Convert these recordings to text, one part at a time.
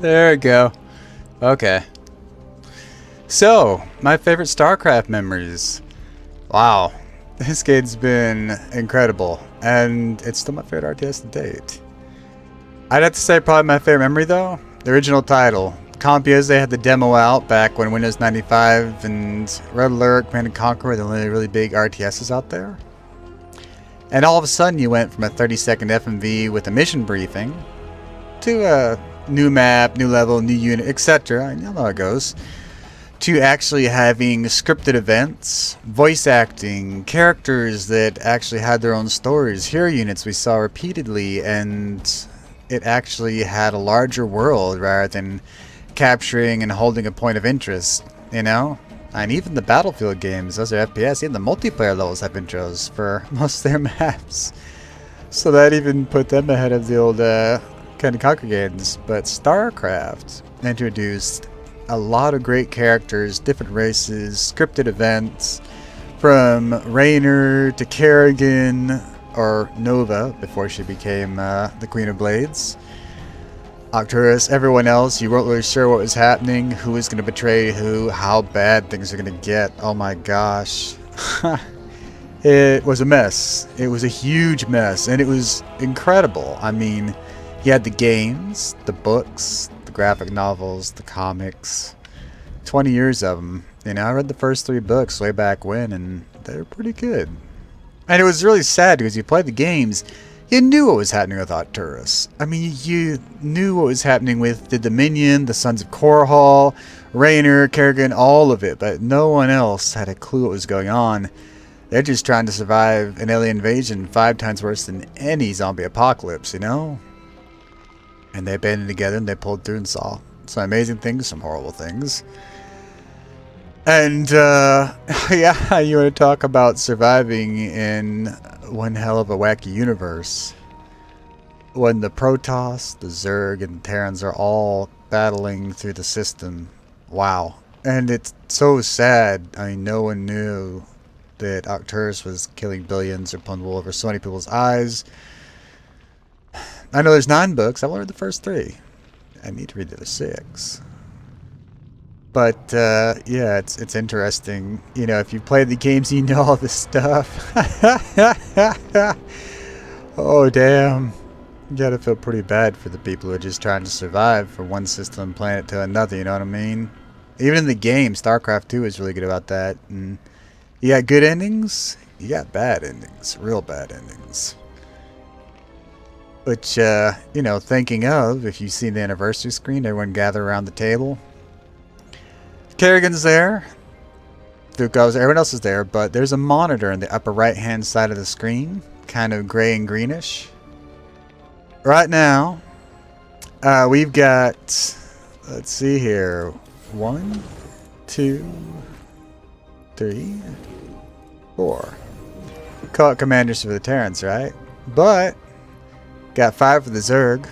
There we go. Okay. So, my favorite StarCraft memories. Wow. This game's been incredible. And it's still my favorite RTS to date. I'd have to say probably my favorite memory though. The original title. Compias, they had the demo out back when Windows 95 and Red Alert, Command & Conquer were the only really big RTSs out there. And all of a sudden you went from a 30-second FMV with a mission briefing to a new map, new level, new unit, etc. You know how it goes. To actually having scripted events, voice acting, characters that actually had their own stories, hero units we saw repeatedly, and it actually had a larger world rather than capturing and holding a point of interest, you know? And even the Battlefield games, those are FPS, even the multiplayer levels have intros for most of their maps. So that even put them ahead of the old Command & Conquer games. But StarCraft introduced a lot of great characters, different races, scripted events, from Raynor to Kerrigan, or Nova, before she became the Queen of Blades. Arcturus, everyone else, you weren't really sure what was happening, who was going to betray who, how bad things are going to get. Oh my gosh. It was a mess. It was a huge mess, and it was incredible. I mean, you had the games, the books, the graphic novels, the comics. 20 years of them. You know, I read the first 3 books way back when, and they're pretty good. And it was really sad because you played the games, you knew what was happening with Arcturus. I mean, you knew what was happening with the Dominion, the Sons of Korhal, Raynor, Kerrigan, all of it, but no one else had a clue what was going on. They're just trying to survive an alien invasion 5 times worse than any zombie apocalypse, you know? And they banded together and they pulled through and saw some amazing things, some horrible things. And, yeah, you want to talk about surviving in one hell of a wacky universe. When the Protoss, the Zerg, and Terrans are all battling through the system. Wow. And it's so sad. I mean, no one knew that Arcturus was killing billions or pulling wool over so many people's eyes. I know there's 9 books. I've only read the first 3. I need to read the other 6. But, yeah, it's interesting. You know, if you play the games, you know all this stuff. Oh, damn. You gotta feel pretty bad for the people who are just trying to survive from one system planet to another, you know what I mean? Even in the game, StarCraft 2 is really good about that. And you got good endings, you got bad endings. Real bad endings. Which, you know, thinking of, if you see the anniversary screen, everyone gather around the table. Kerrigan's there. Thukov's, everyone else is there, but there's a monitor in the upper right hand side of the screen. Kind of gray and greenish. Right now, we've got, let's see here, 1, 2, 3, 4. Call it commanders for the Terrans, right? But, got 5 for the Zerg.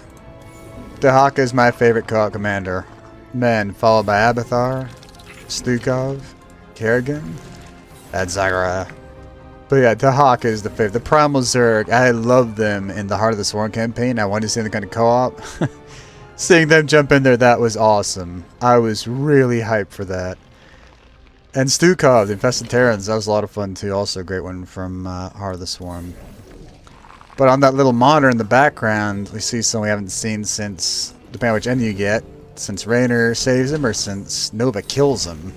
Dahaka is my favorite co-op commander. Men, followed by Abathar, Stukov, Kerrigan, and Zyra. But yeah, Dahaka is the favorite. The Primal Zerg, I love them in the Heart of the Swarm campaign. I wanted to see them kind of co-op. Seeing them jump in there, that was awesome. I was really hyped for that. And Stukov, the Infested Terrans, that was a lot of fun too. Also a great one from Heart of the Swarm. But on that little monitor in the background, we see something we haven't seen since, depending on which end you get, since Raynor saves him or since Nova kills him.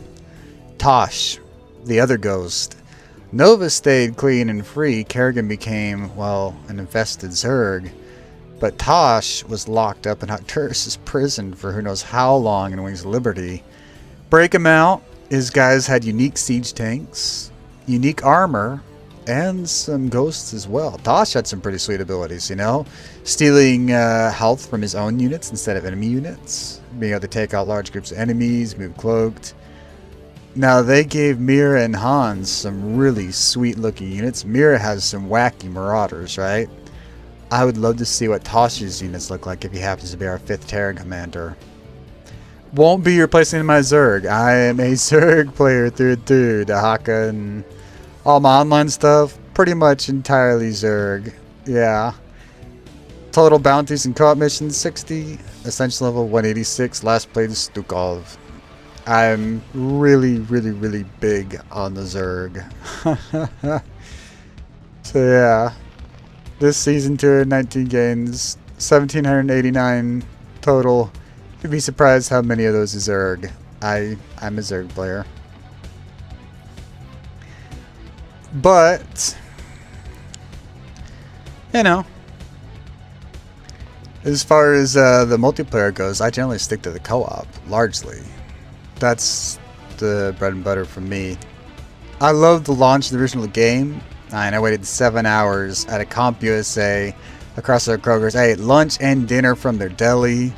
Tosh, the other ghost. Nova stayed clean and free. Kerrigan became, well, an infested Zerg. But Tosh was locked up in Arcturus' prison for who knows how long in Wings of Liberty. Break him out. His guys had unique siege tanks, unique armor, and some ghosts as well. Tosh had some pretty sweet abilities, you know? Stealing health from his own units instead of enemy units. Being able to take out large groups of enemies, move cloaked. Now, they gave Mira and Hans some really sweet-looking units. Mira has some wacky marauders, right? I would love to see what Tosh's units look like if he happens to be our 5th Terran commander. Won't be replacing my Zerg. I am a Zerg player through and through. Dahaka and all my online stuff, pretty much entirely Zerg. Yeah. Total bounties and co-op missions 60. Essential level 186. Last played Stukov. I'm really big on the Zerg. So yeah. This season 219 games. 1789 total. You'd be surprised how many of those is Zerg. I'm a Zerg player. But, you know, as far as the multiplayer goes, I generally stick to the co-op, largely. That's the bread and butter for me. I love the launch of the original game, and I waited 7 hours at a CompUSA across their Kroger's. I ate lunch and dinner from their deli.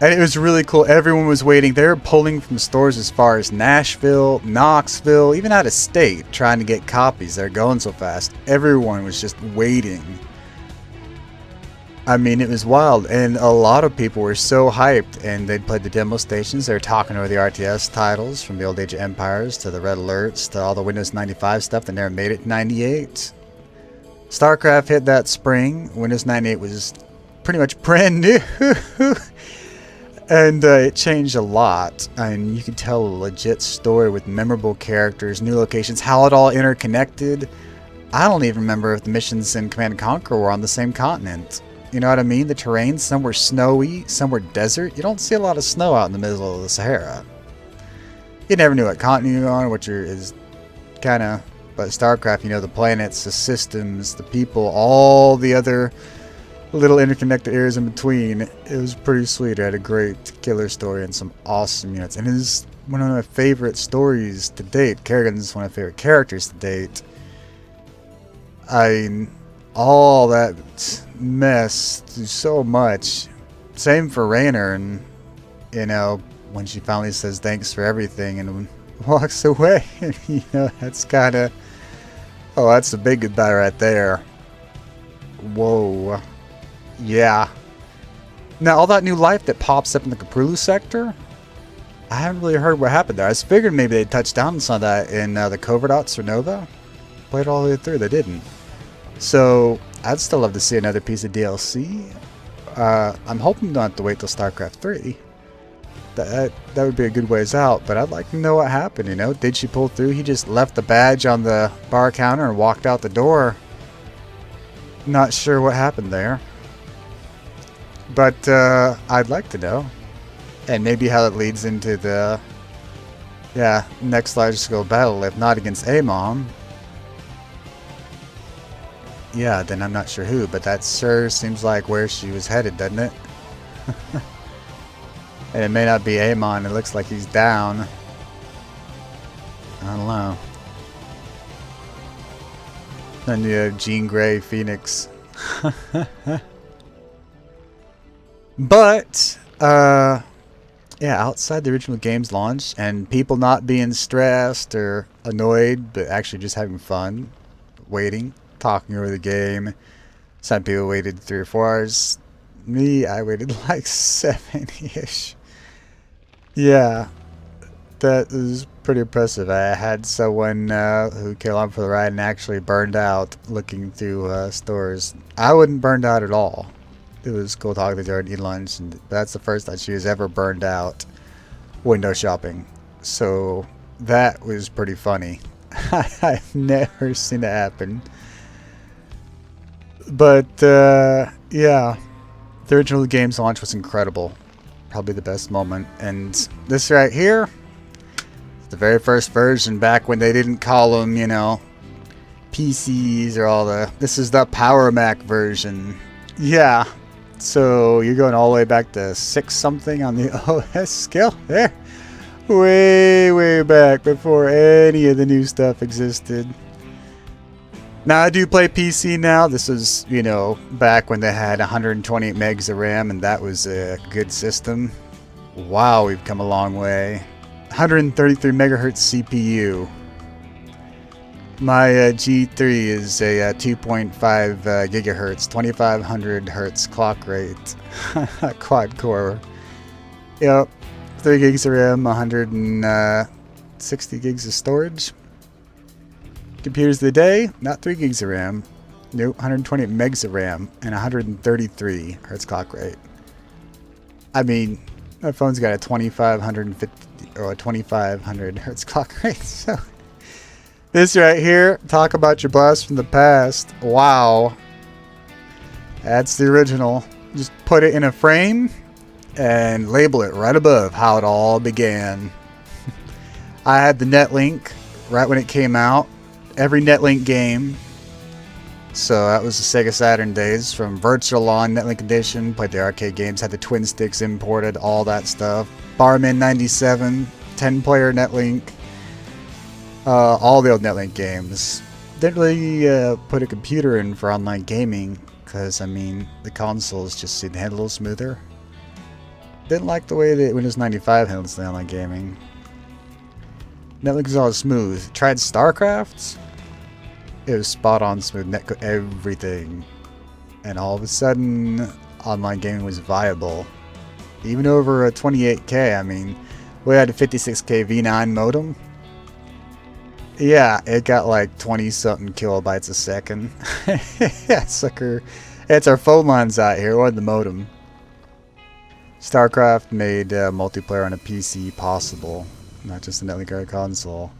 And it was really cool. Everyone was waiting. They were pulling from stores as far as Nashville, Knoxville, even out of state, trying to get copies. They're going so fast. Everyone was just waiting. I mean, it was wild. And a lot of people were so hyped. And they'd played the demo stations. They were talking over the RTS titles, from the old Age of Empires to the Red Alerts to all the Windows 95 stuff that never made it to 98. StarCraft hit that spring. Windows 98 was pretty much brand new. And it changed a lot, and you could tell a legit story with memorable characters, new locations, how it all interconnected. I don't even remember if the missions in Command & Conquer were on the same continent. You know what I mean? The terrain, some were snowy, some were desert. You don't see a lot of snow out in the middle of the Sahara. You never knew what continent you were on, which is kind of, but StarCraft, you know, the planets, the systems, the people, all the other little interconnected areas in between. It was pretty sweet. It had a great killer story and some awesome units. And it is one of my favorite stories to date. Kerrigan's one of my favorite characters to date. All that mess through so much. Same for Raynor, and you know, when she finally says thanks for everything and walks away, you know, that's kind of, oh, that's a big goodbye right there. Whoa. Yeah. Now, all that new life that pops up in the Kaprulu sector, I haven't really heard what happened there. I just figured maybe they'd touch down on some of that in the Covert Ops or Nova. Played all the way through. They didn't. So, I'd still love to see another piece of DLC. I'm hoping we don't have to wait till StarCraft 3. That would be a good ways out, but I'd like to know what happened, you know? Did she pull through? He just left the badge on the bar counter and walked out the door. Not sure what happened there. But I'd like to know. And maybe how it leads into the next large scale battle, if not against Amon. Yeah, then I'm not sure who, but that sure seems like where she was headed, doesn't it? And it may not be Amon, it looks like he's down. I don't know. Then you have Jean Grey, Phoenix. But, yeah, outside the original game's launch, and people not being stressed or annoyed, but actually just having fun, waiting, talking over the game. Some people waited 3 or 4 hours. Me, I waited like 7-ish. Yeah, that was pretty impressive. I had someone who came on for the ride and actually burned out looking through stores. I wasn't burned out at all. It was cool talking to her and eating lunch, and that's the first time she was ever burned out window shopping. So that was pretty funny. I've never seen it happen. But yeah, the original game's launch was incredible. Probably the best moment. And this right here, the very first version, back when they didn't call them, you know, PCs or all the... This is the Power Mac version. Yeah. So you're going all the way back to 6 something on the OS scale there. Way back before any of the new stuff existed. Now I do play PC now. This is, you know, back when they had 128 megs of RAM and that was a good system. Wow, we've come a long way. 133 megahertz CPU. My G3 is a 2.5 gigahertz, 2500 hertz clock rate, quad core. Yep, 3 gigs of RAM, 160 gigs of storage. Computers of the day, not 3 gigs of RAM, Nope, 128 megs of RAM and 133 hertz clock rate. I mean, my phone's got a 2550 or a 2500 hertz clock rate. So this right here, talk about your blast from the past. Wow. That's the original. Just put it in a frame and label it right above how it all began. I had the Netlink right when it came out. Every Netlink game. So that was the Sega Saturn days, from Virtual on Netlink Edition, played the arcade games, had the twin sticks imported, all that stuff. Barman 97, 10-player Netlink, all the old Netlink games. Didn't really put a computer in for online gaming, because, I mean, the consoles just seemed to handle a little smoother. Didn't like the way that Windows 95 handles the online gaming. Netlink is all smooth. Tried StarCraft's. It was spot on smooth, netcode, everything. And all of a sudden, online gaming was viable. Even over a 28K, I mean, we had a 56K V9 modem. Yeah, it got like 20-something kilobytes a second. Yeah, sucker. It's our phone lines out here, or the modem. StarCraft made multiplayer on a PC possible, not just a Netlink console.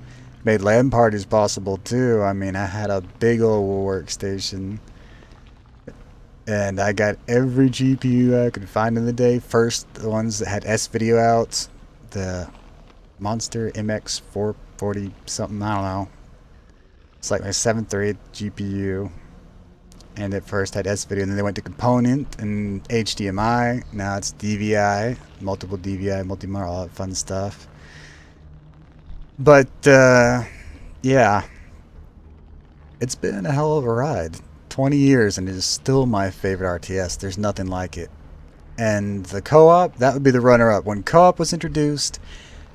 Made LAN parties possible too. I mean, I had a big old workstation and I got every GPU I could find in the day. First, the ones that had S-Video out, the Monster MX 440 something, I don't know. It's like my 7th or 8th GPU. And at first had S-Video, and then they went to component and HDMI. Now it's DVI, multiple DVI, multi-mar, all that fun stuff. But, yeah, it's been a hell of a ride. 20 years and it is still my favorite RTS. There's nothing like it. And the co-op, that would be the runner-up. When co-op was introduced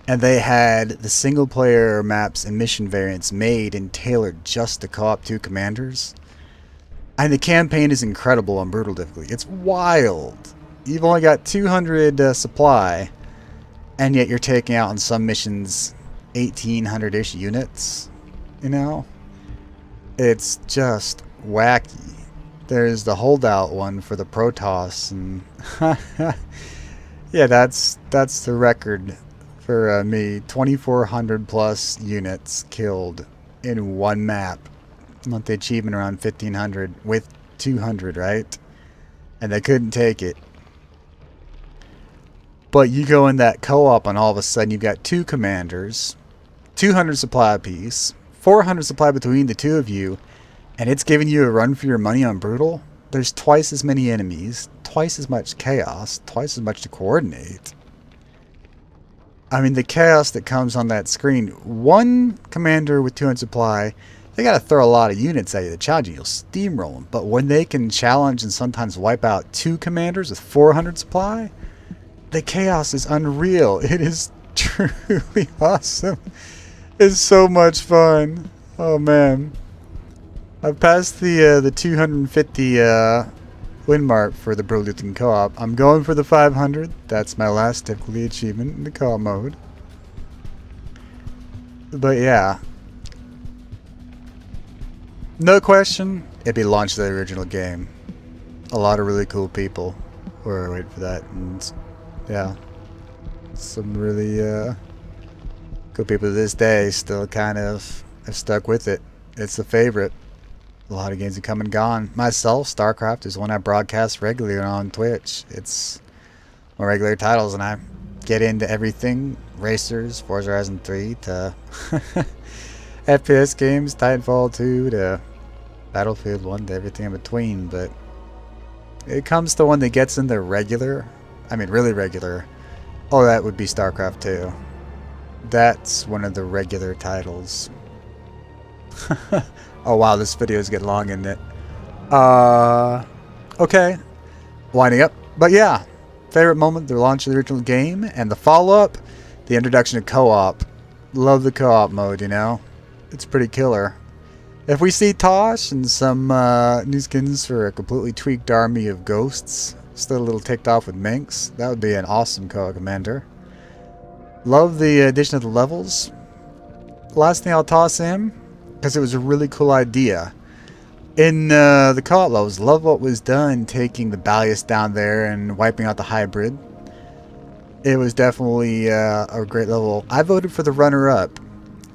and they had the single-player maps and mission variants made and tailored just to co-op 2 commanders. And the campaign is incredible on brutal difficulty. It's wild. You've only got 200 supply, and yet you're taking out on some missions 1,800-ish units, you know? It's just wacky. There's the holdout one for the Protoss, and yeah, that's the record for me. 2,400 plus units killed in one map. Not the achievement around 1,500 with 200, right? And they couldn't take it. But you go in that co-op and all of a sudden you've got 2 commanders, 200 supply apiece, 400 supply between the 2 of you, and it's giving you a run for your money on brutal. There's twice as many enemies, twice as much chaos, twice as much to coordinate. I mean, the chaos that comes on that screen. One commander with 200 supply, they gotta throw a lot of units at you to challenge you. You'll steamroll them. But when they can challenge and sometimes wipe out 2 commanders with 400 supply, the chaos is unreal. It is truly awesome. It's so much fun. Oh man, I've passed the 250 win mark for the Brutal Dueling co-op. I'm going for the 500. That's my last difficulty achievement in the co-op mode. But yeah, no question, it'd be launched the original game. A lot of really cool people were waiting for that, and yeah, some really cool people to this day still kind of have stuck with it. It's a favorite. A lot of games have come and gone. Myself, StarCraft is one I broadcast regularly on Twitch. It's my regular titles, and I get into everything. Racers, Forza Horizon 3, to FPS games, Titanfall 2, to Battlefield 1, to everything in between. But it comes to one that gets into regular, I mean really regular. Oh, that would be StarCraft 2. That's one of the regular titles. Oh wow, this video is getting long, isn't it? Okay, winding up. But yeah, favorite moment, the launch of the original game, and the follow-up, the introduction of co-op. Love the co-op mode, you know? It's pretty killer. If we see Tosh and some new skins for a completely tweaked army of ghosts, still a little ticked off with minks, that would be an awesome co-op commander. Love the addition of the levels. Last thing I'll toss in, because it was a really cool idea, In the co-op levels, love what was done taking the Balius down there and wiping out the hybrid. It was definitely a great level. I voted for the runner-up.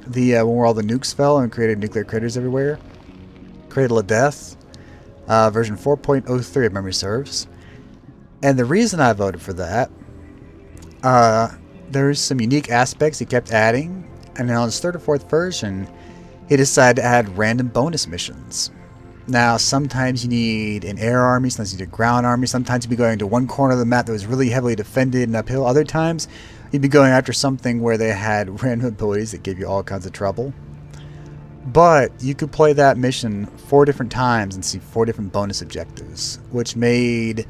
The one where all the nukes fell and created nuclear craters everywhere. Cradle of Death. Version 4.03 if memory serves. And the reason I voted for that, there's some unique aspects he kept adding. And then on his third or fourth version, he decided to add random bonus missions. Now, sometimes you need an air army, sometimes you need a ground army, sometimes you'd be going to one corner of the map that was really heavily defended and uphill. Other times, you'd be going after something where they had random abilities that gave you all kinds of trouble. But you could play that mission 4 different times and see 4 different bonus objectives, which made,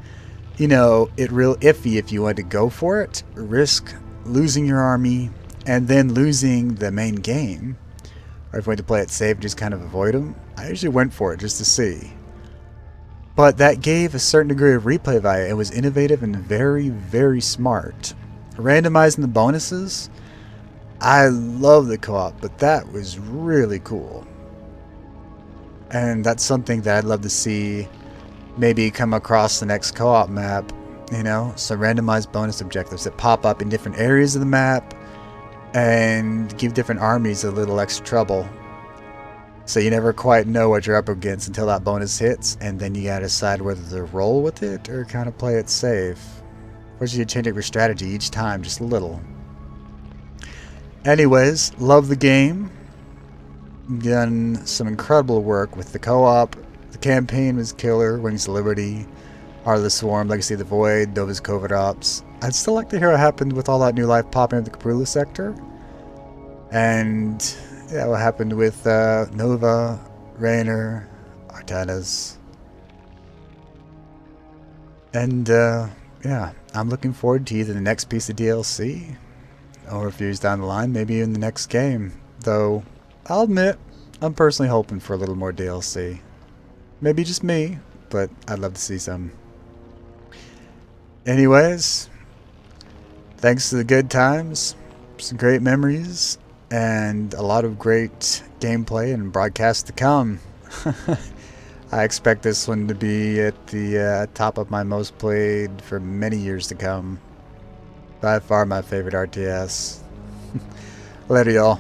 you know, it real iffy if you wanted to go for it, risk losing your army, and then losing the main game. Or if you wanted to play it safe, just kind of avoid them. I usually went for it just to see. But that gave a certain degree of replay value. It was innovative and very, very smart. Randomizing the bonuses, I love the co-op, but that was really cool. And that's something that I'd love to see maybe come across the next co-op map. You know, so randomized bonus objectives that pop up in different areas of the map and give different armies a little extra trouble. So you never quite know what you're up against until that bonus hits, and then you gotta decide whether to roll with it or kind of play it safe. Or you change up your strategy each time, just a little. Anyways, love the game. Done some incredible work with the co-op. The campaign was killer. Wings of Liberty, Heart of the Swarm, Legacy of the Void, Nova's Covert Ops. I'd still like to hear what happened with all that new life popping in the Caprula sector. And yeah, what happened with Nova, Raynor, Artanas. And yeah, I'm looking forward to either the next piece of DLC or if years down the line, maybe in the next game. Though, I'll admit, I'm personally hoping for a little more DLC. Maybe just me, but I'd love to see some. Anyways, thanks to the good times, some great memories, and a lot of great gameplay and broadcasts to come. I expect this one to be at the top of my most played for many years to come. By far my favorite RTS. Later, y'all.